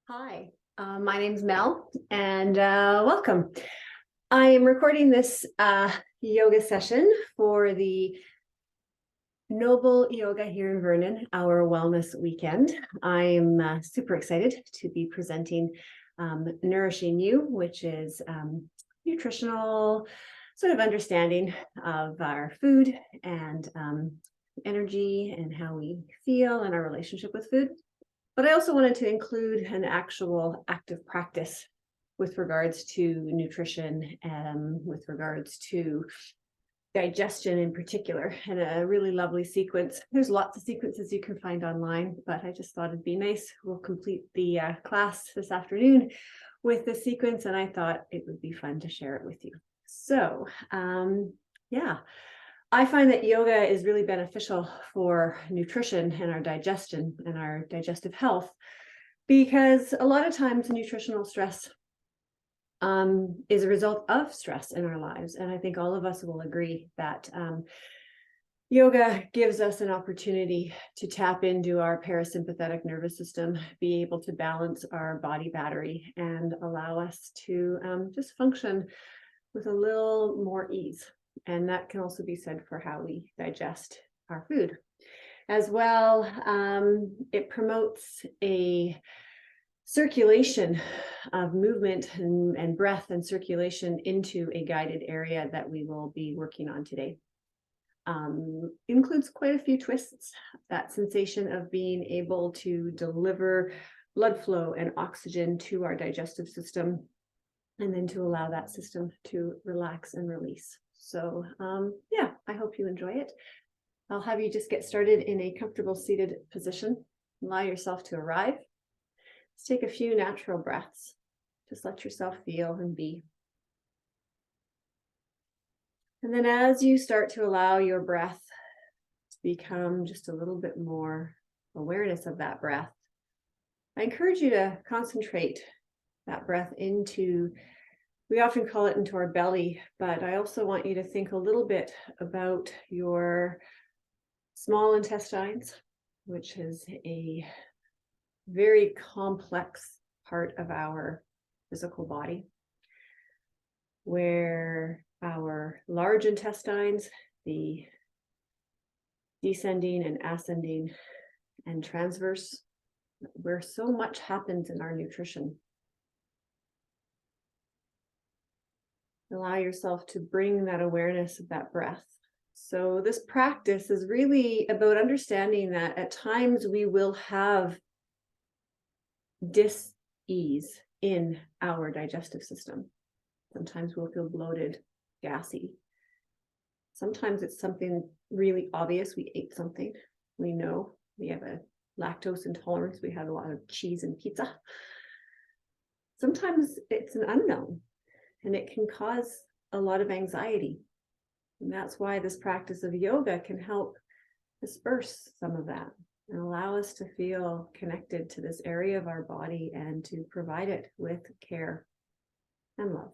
Hi, my name's Mel, and welcome. I am recording this yoga session for the Noble Yoga here in Vernon, our wellness weekend. I'm super excited to be presenting Nourishing You, which is nutritional sort of understanding of our food and energy and how we feel and our relationship with food. But I also wanted to include an actual active practice with regards to nutrition and with regards to digestion in particular, and a really lovely sequence. There's lots of sequences you can find online, but I just thought it'd be nice. We'll complete the class this afternoon with the sequence, and I thought it would be fun to share it with you. So, yeah. I find that yoga is really beneficial for nutrition and our digestion and our digestive health, because a lot of times nutritional stress is a result of stress in our lives. And I think all of us will agree that yoga gives us an opportunity to tap into our parasympathetic nervous system, be able to balance our body battery, and allow us to just function with a little more ease. And that can also be said for how we digest our food. As well, it promotes a circulation of movement and breath and circulation into a guided area that we will be working on today. Includes quite a few twists. That sensation of being able to deliver blood flow and oxygen to our digestive system, and then to allow that system to relax and release. So yeah, I hope you enjoy it. I'll have you just get started in a comfortable seated position. Allow yourself to arrive. Let's take a few natural breaths. Just let yourself feel and be. And then as you start to allow your breath to become just a little bit more awareness of that breath, I encourage you to concentrate that breath into, we often call it into our belly, but I also want you to think a little bit about your small intestines, which is a very complex part of our physical body, where our large intestines, the descending and ascending and transverse, where so much happens in our nutrition. Allow yourself to bring that awareness of that breath. So this practice is really about understanding that at times we will have dis-ease in our digestive system. Sometimes we'll feel bloated, gassy. Sometimes it's something really obvious. We ate something. We know we have a lactose intolerance. We had a lot of cheese and pizza. Sometimes it's an unknown, and it can cause a lot of anxiety. And that's why this practice of yoga can help disperse some of that and allow us to feel connected to this area of our body and to provide it with care and love.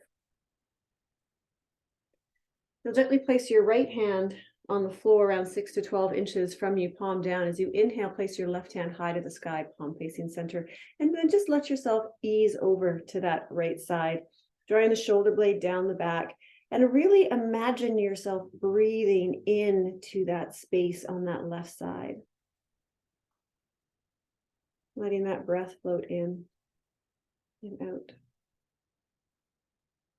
You'll gently place your right hand on the floor around 6 to 12 inches from you, palm down. As you inhale, place your left hand high to the sky, palm facing center, and then just let yourself ease over to that right side, drawing the shoulder blade down the back, and really imagine yourself breathing into that space on that left side. Letting that breath float in and out.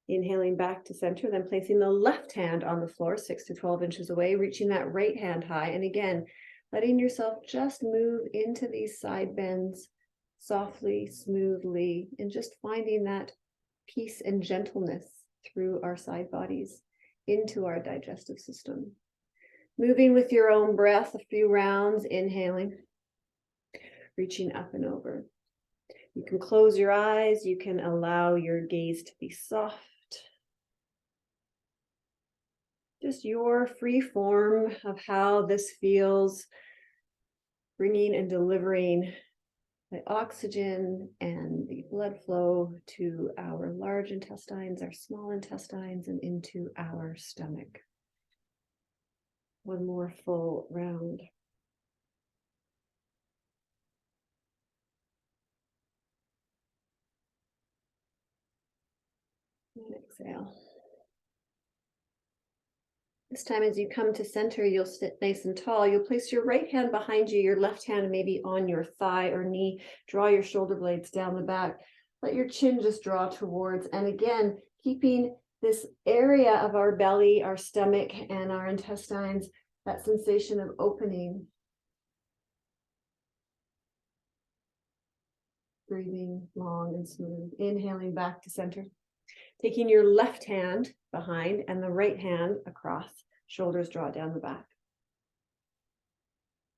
Inhaling back to center, then placing the left hand on the floor, 6 to 12 inches away, reaching that right hand high. And again, letting yourself just move into these side bends softly, smoothly, and just finding that peace and gentleness through our side bodies into our digestive system. Moving with your own breath, a few rounds, inhaling, reaching up and over. You can close your eyes. You can allow your gaze to be soft. Just your free form of how this feels, bringing and delivering the oxygen and the blood flow to our large intestines, our small intestines, and into our stomach. One more full round. And exhale. This time, as you come to center, you'll sit nice and tall. You'll place your right hand behind you, your left hand maybe on your thigh or knee. Draw your shoulder blades down the back. Let your chin just draw towards. And again, keeping this area of our belly, our stomach, and our intestines, that sensation of opening. Breathing long and smooth. Inhaling back to center. Taking your left hand behind and the right hand across. Shoulders draw down the back.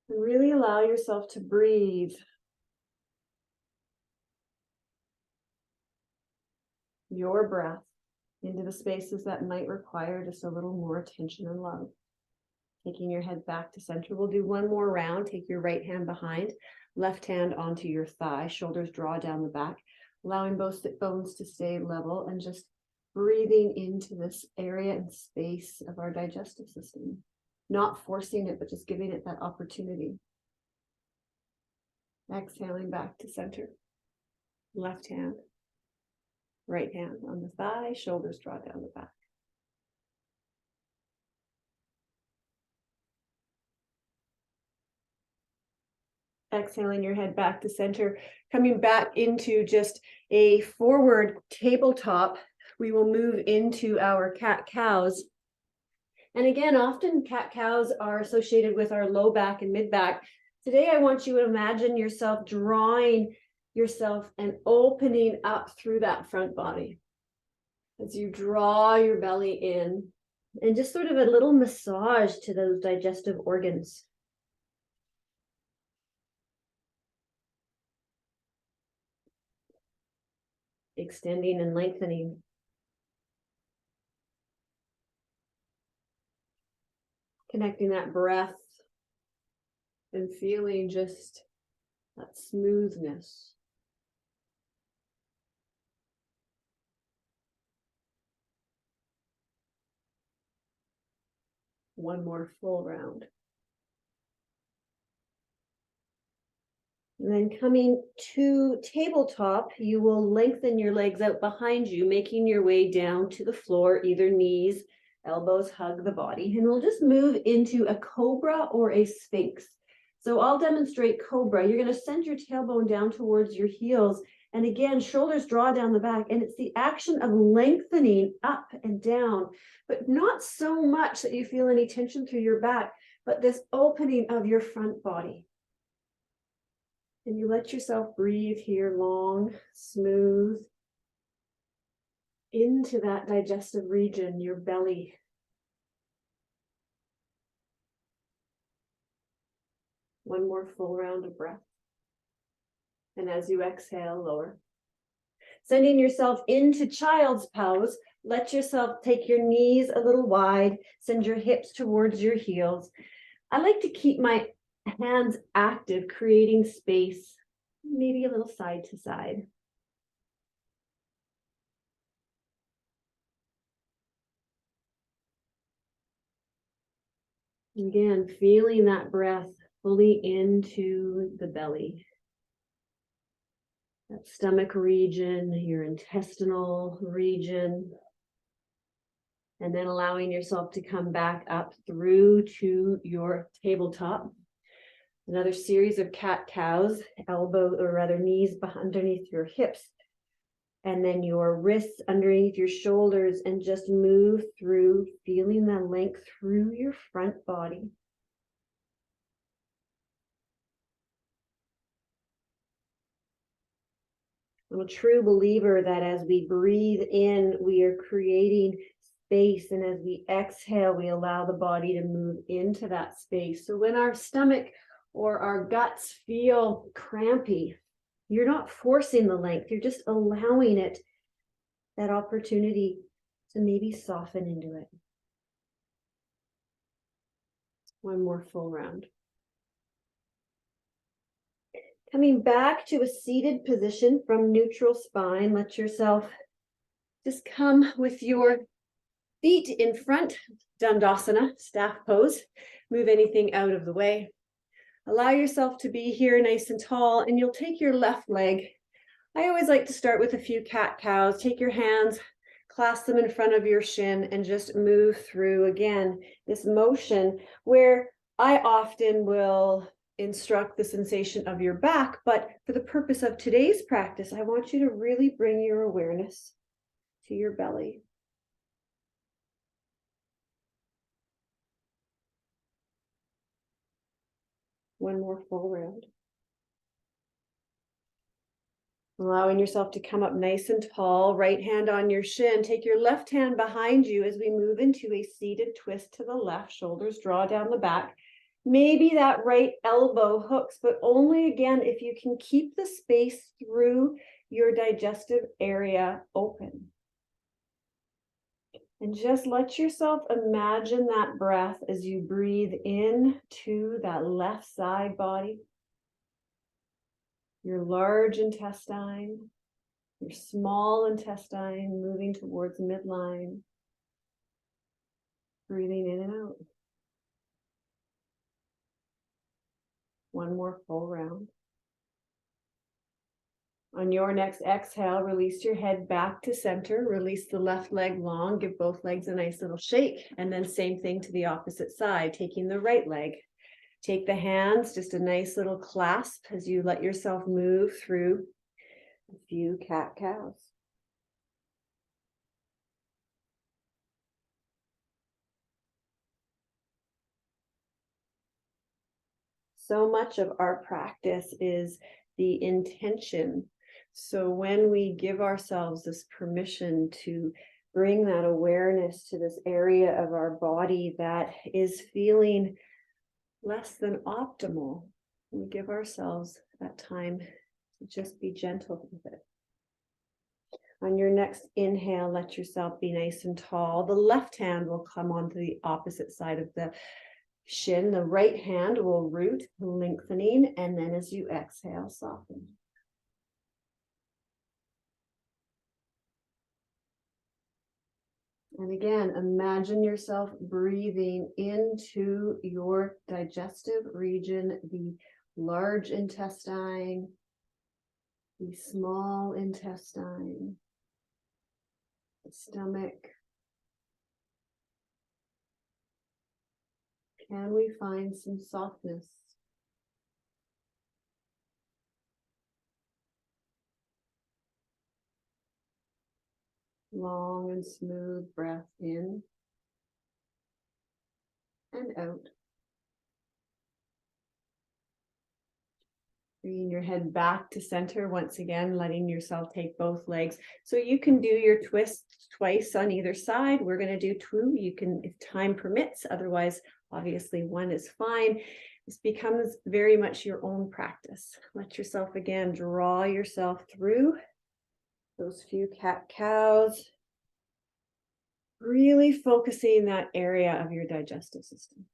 And really allow yourself to breathe. Your breath into the spaces that might require just a little more attention and love. Taking your head back to center. We'll do one more round. Take your right hand behind, left hand onto your thigh. Shoulders draw down the back, allowing both sit bones to stay level and just breathing into this area and space of our digestive system. Not forcing it, but just giving it that opportunity. Exhaling back to center. Left hand, right hand on the thigh, shoulders draw down the back. Exhaling your head back to center, coming back into just a forward tabletop. We will move into our cat-cows. And again, often cat-cows are associated with our low back and mid back. Today, I want you to imagine yourself drawing yourself and opening up through that front body. As you draw your belly in, and just sort of a little massage to those digestive organs. Extending and lengthening. Connecting that breath and feeling just that smoothness. One more full round. And then coming to tabletop, you will lengthen your legs out behind you, making your way down to the floor, either knees, elbows hug the body, and we'll just move into a cobra or a sphinx. So I'll demonstrate cobra. You're going to send your tailbone down towards your heels. And again, shoulders draw down the back. And it's the action of lengthening up and down, but not so much that you feel any tension through your back, but this opening of your front body. And you let yourself breathe here long, smooth, into that digestive region, your belly. One more full round of breath. And as you exhale, lower. Sending yourself into child's pose. Let yourself take your knees a little wide. Send your hips towards your heels. I like to keep my hands active, creating space, maybe a little side to side. Again, feeling that breath fully into the belly. That stomach region, your intestinal region. And then allowing yourself to come back up through to your tabletop. Another series of cat-cows, elbow or rather knees underneath your hips. And then your wrists underneath your shoulders, and just move through, feeling the length through your front body. I'm a true believer that as we breathe in, we are creating space, and as we exhale, we allow the body to move into that space. So when our stomach or our guts feel crampy, you're not forcing the length, you're just allowing it that opportunity to maybe soften into it. One more full round. Coming back to a seated position from neutral spine, let yourself just come with your feet in front, Dandasana, staff pose. Move anything out of the way. Allow yourself to be here nice and tall, and you'll take your left leg. I always like to start with a few cat-cows. Take your hands clasp them in front of your shin and just move through again this motion where I often will instruct the sensation of your back, but for the purpose of today's practice, I want you to really bring your awareness to your belly. One more full round. Allowing yourself to come up nice and tall, right hand on your shin. Take your left hand behind you as we move into a seated twist to the left. Shoulders draw down the back. Maybe that right elbow hooks, but only again if you can keep the space through your digestive area open. And just let yourself imagine that breath as you breathe in to that left side body. Your large intestine, your small intestine moving towards midline. Breathing in and out. One more full round. On your next exhale, release your head back to center. Release the left leg long. Give both legs a nice little shake. And then same thing to the opposite side, taking the right leg. Take the hands, just a nice little clasp as you let yourself move through a few cat-cows. So much of our practice is the intention. So when we give ourselves this permission to bring that awareness to this area of our body that is feeling less than optimal, we give ourselves that time to just be gentle with it. On your next inhale, let yourself be nice and tall. The left hand will come onto the opposite side of the shin. The right hand will root, lengthening, and then as you exhale, soften. And again, imagine yourself breathing into your digestive region, the large intestine, the small intestine, the stomach. Can we find some softness? Long and smooth breath in and out. Bringing your head back to center once again, letting yourself take both legs. So you can do your twists twice on either side. We're going to do two. You can, if time permits, otherwise, obviously one is fine. This becomes very much your own practice. Let yourself again draw yourself through those few cat-cows. Really focusing that area of your digestive system.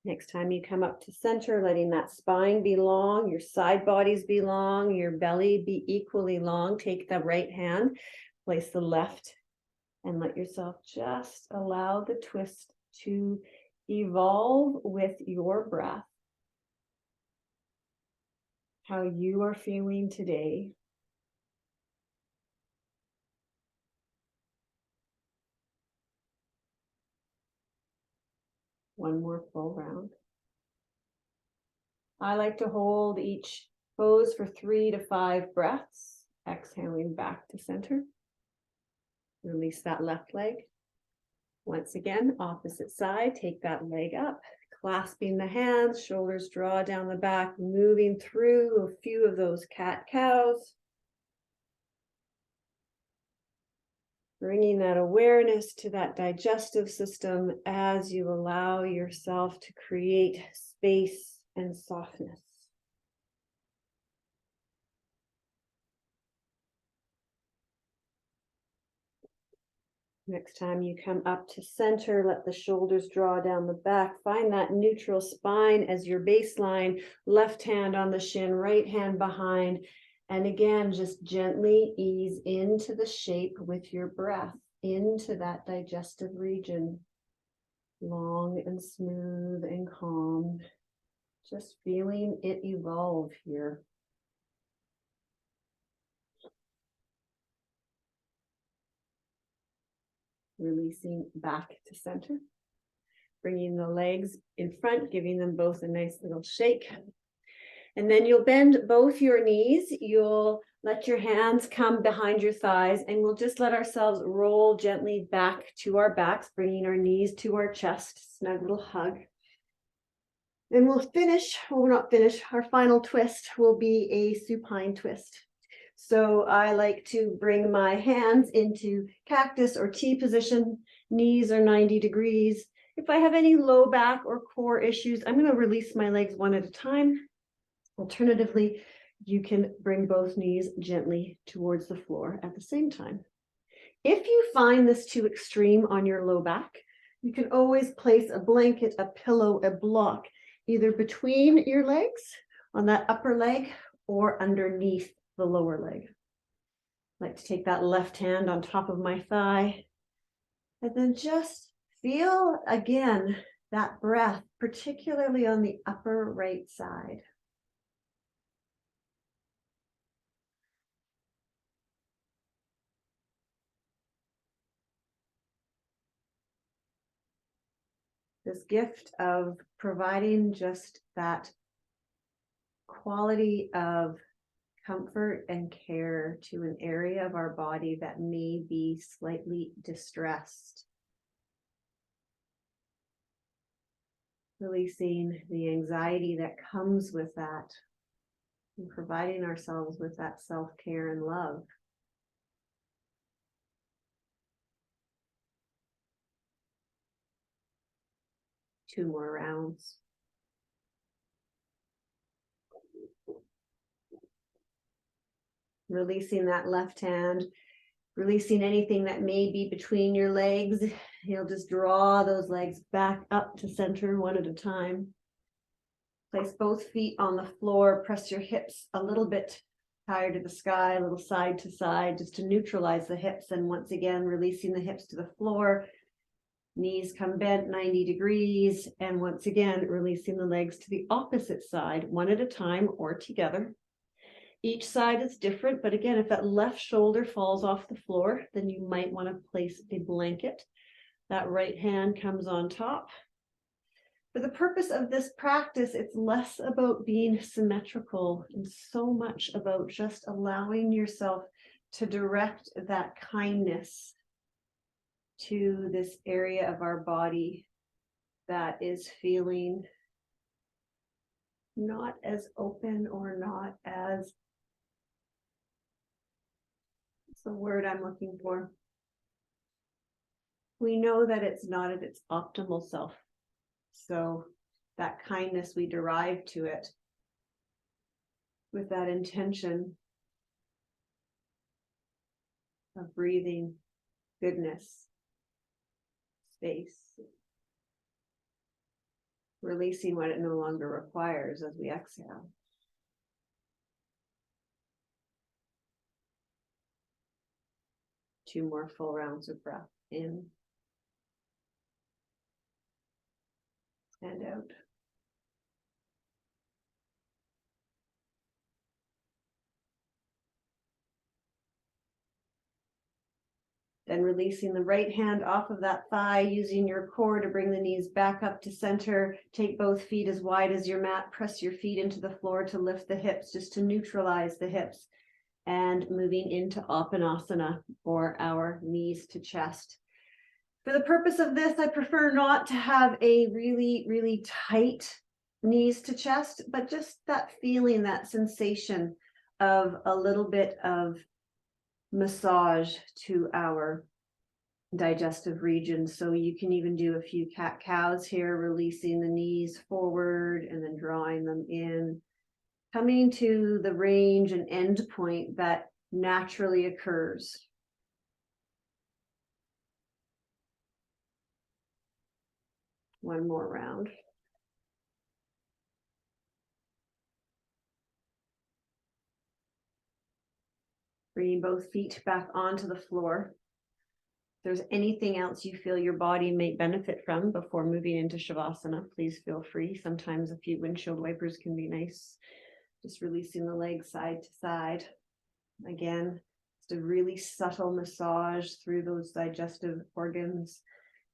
Next time you come up to center, letting that spine be long, your side bodies be long, your belly be equally long. Take the right hand, place the left, and let yourself just allow the twist to evolve with your breath. How you are feeling today. One more full round. I like to hold each pose for 3 to 5 breaths, exhaling back to center. Release that left leg. Once again, opposite side, take that leg up, clasping the hands, shoulders draw down the back, moving through a few of those cat-cows. Bringing that awareness to that digestive system as you allow yourself to create space and softness. Next time you come up to center, let the shoulders draw down the back. Find that neutral spine as your baseline. Left hand on the shin, right hand behind. And again, just gently ease into the shape with your breath, into that digestive region. Long and smooth and calm. Just feeling it evolve here. Releasing back to center. Bringing the legs in front, giving them both a nice little shake. And then you'll bend both your knees. You'll let your hands come behind your thighs, and we'll just let ourselves roll gently back to our backs, bringing our knees to our chest, snug little hug. Then we'll finish, well, we're not finished, our final twist will be a supine twist. So I like to bring my hands into cactus or T position, knees are 90 degrees. If I have any low back or core issues, I'm going to release my legs one at a time. Alternatively, you can bring both knees gently towards the floor at the same time. If you find this too extreme on your low back, you can always place a blanket, a pillow, a block, either between your legs on that upper leg or underneath the lower leg. I like to take that left hand on top of my thigh and then just feel again that breath, particularly on the upper right side. This gift of providing just that quality of comfort and care to an area of our body that may be slightly distressed. Releasing the anxiety that comes with that and providing ourselves with that self-care and love. Two more rounds. Releasing that left hand, releasing anything that may be between your legs. You'll just draw those legs back up to center one at a time. Place both feet on the floor, press your hips a little bit higher to the sky, a little side to side, just to neutralize the hips. And once again, releasing the hips to the floor. Knees come bent 90 degrees. And once again, releasing the legs to the opposite side, one at a time or together. Each side is different, but again, if that left shoulder falls off the floor, then you might want to place a blanket. That right hand comes on top. For the purpose of this practice, it's less about being symmetrical and so much about just allowing yourself to direct that kindness to this area of our body that is feeling not as open or not as, what's the word I'm looking for? We know that it's not at its optimal self. So that kindness we derive to it with that intention of breathing goodness, space, releasing what it no longer requires as we exhale. Two more full rounds of breath in and out. Then releasing the right hand off of that thigh, using your core to bring the knees back up to center. Take both feet as wide as your mat. Press your feet into the floor to lift the hips, just to neutralize the hips. And moving into Apanasana, or our knees to chest. For the purpose of this, I prefer not to have a really, really tight knees to chest, but just that feeling, that sensation of a little bit of massage to our digestive region. So you can even do a few cat-cows here, releasing the knees forward and then drawing them in, coming to the range and end point that naturally occurs. One more round. Bringing both feet back onto the floor. there's anything else you feel your body may benefit from before moving into Shavasana, please feel free. Sometimes a few windshield wipers can be nice. Just releasing the legs side to side. Again, just a really subtle massage through those digestive organs,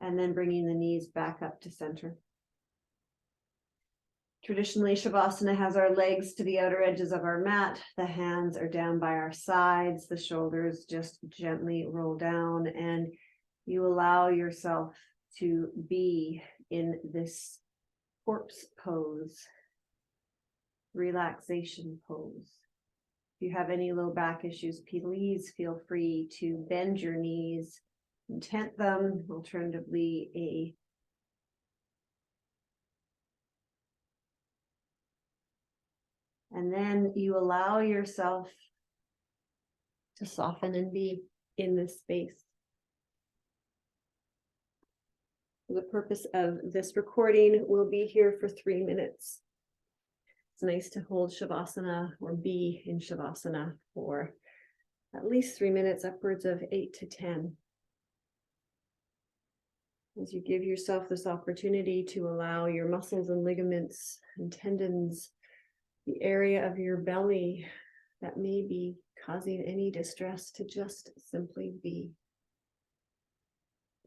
and then bringing the knees back up to center. Traditionally, Shavasana has our legs to the outer edges of our mat. The hands are down by our sides. The shoulders just gently roll down, and you allow yourself to be in this corpse pose, relaxation pose. If you have any low back issues, please feel free to bend your knees and tent them, alternatively and then you allow yourself to soften and be in this space. For the purpose of this recording, we'll be here for 3 minutes. It's nice to hold Shavasana or be in Shavasana for at least 3 minutes, upwards of 8 to 10. As you give yourself this opportunity to allow your muscles and ligaments and tendons, the area of your belly that may be causing any distress, to just simply be,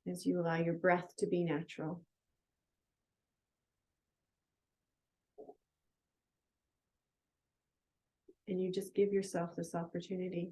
as you allow your breath to be natural. And you just give yourself this opportunity.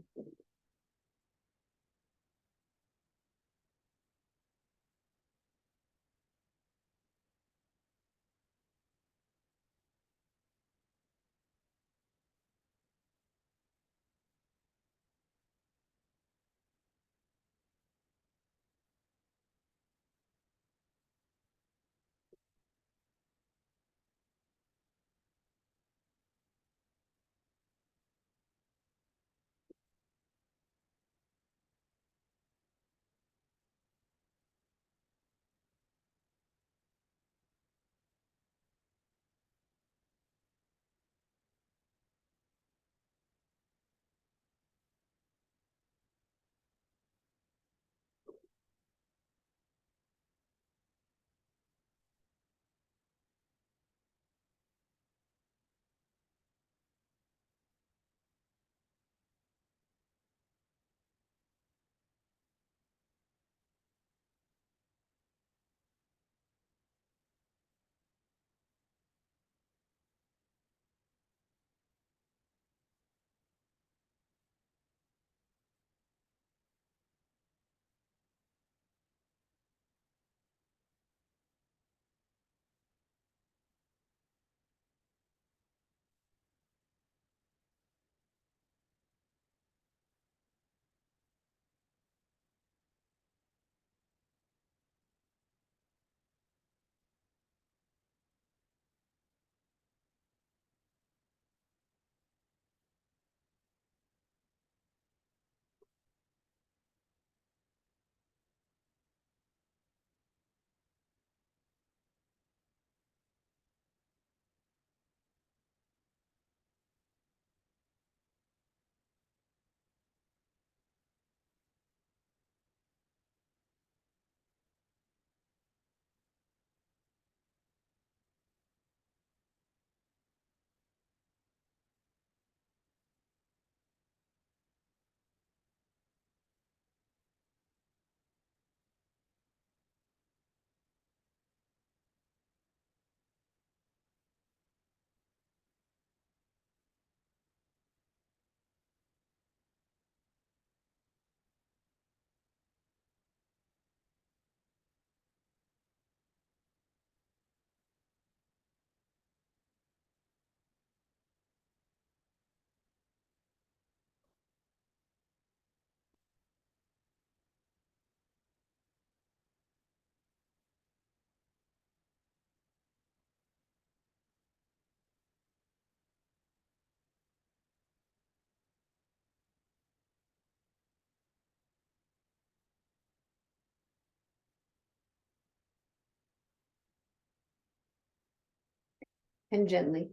And gently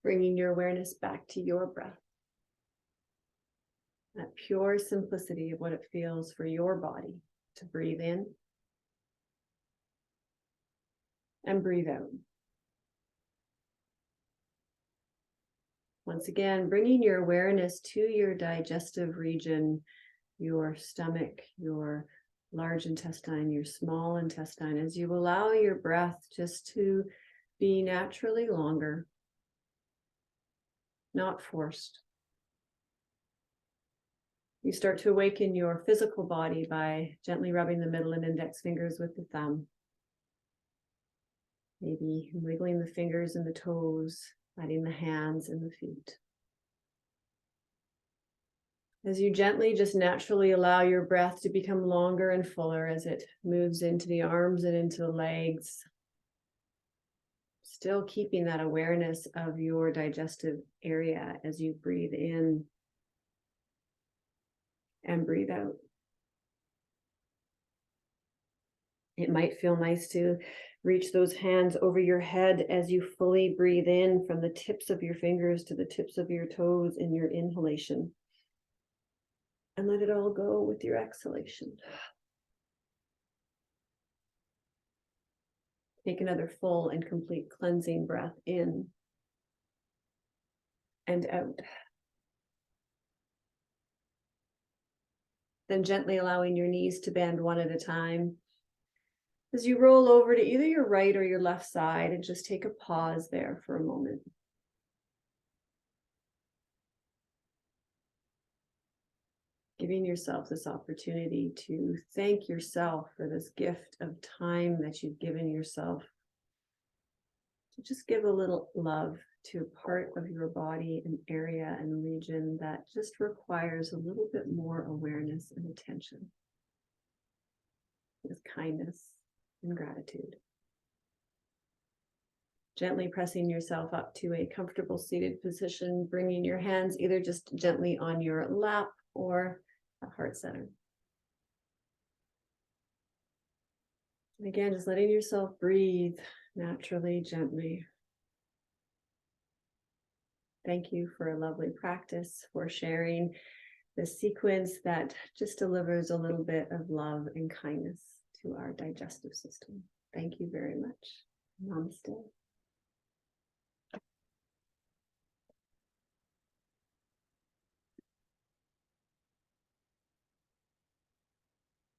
bringing your awareness back to your breath. That pure simplicity of what it feels for your body. to breathe in and breathe out. Once again, bringing your awareness to your digestive region, your stomach, your large intestine, your small intestine, as you allow your breath just to be naturally longer, not forced. You start to awaken your physical body by gently rubbing the middle and index fingers with the thumb. Maybe wiggling the fingers and the toes, letting the hands and the feet. As you gently, just naturally allow your breath to become longer and fuller as it moves into the arms and into the legs. Still keeping that awareness of your digestive area as you breathe in and breathe out. It might feel nice to reach those hands over your head as you fully breathe in from the tips of your fingers to the tips of your toes in your inhalation. And let it all go with your exhalation. Take another full and complete cleansing breath in and out. Then gently allowing your knees to bend one at a time. As you roll over to either your right or your left side and just take a pause there for a moment. Giving yourself this opportunity to thank yourself for this gift of time that you've given yourself. To just give a little love to a part of your body, an area and region that just requires a little bit more awareness and attention. With kindness and gratitude. Gently pressing yourself up to a comfortable seated position, bringing your hands either just gently on your lap or at heart center. And again, just letting yourself breathe naturally, gently. Thank you for a lovely practice, for sharing this sequence that just delivers a little bit of love and kindness to our digestive system. Thank you very much. Namaste.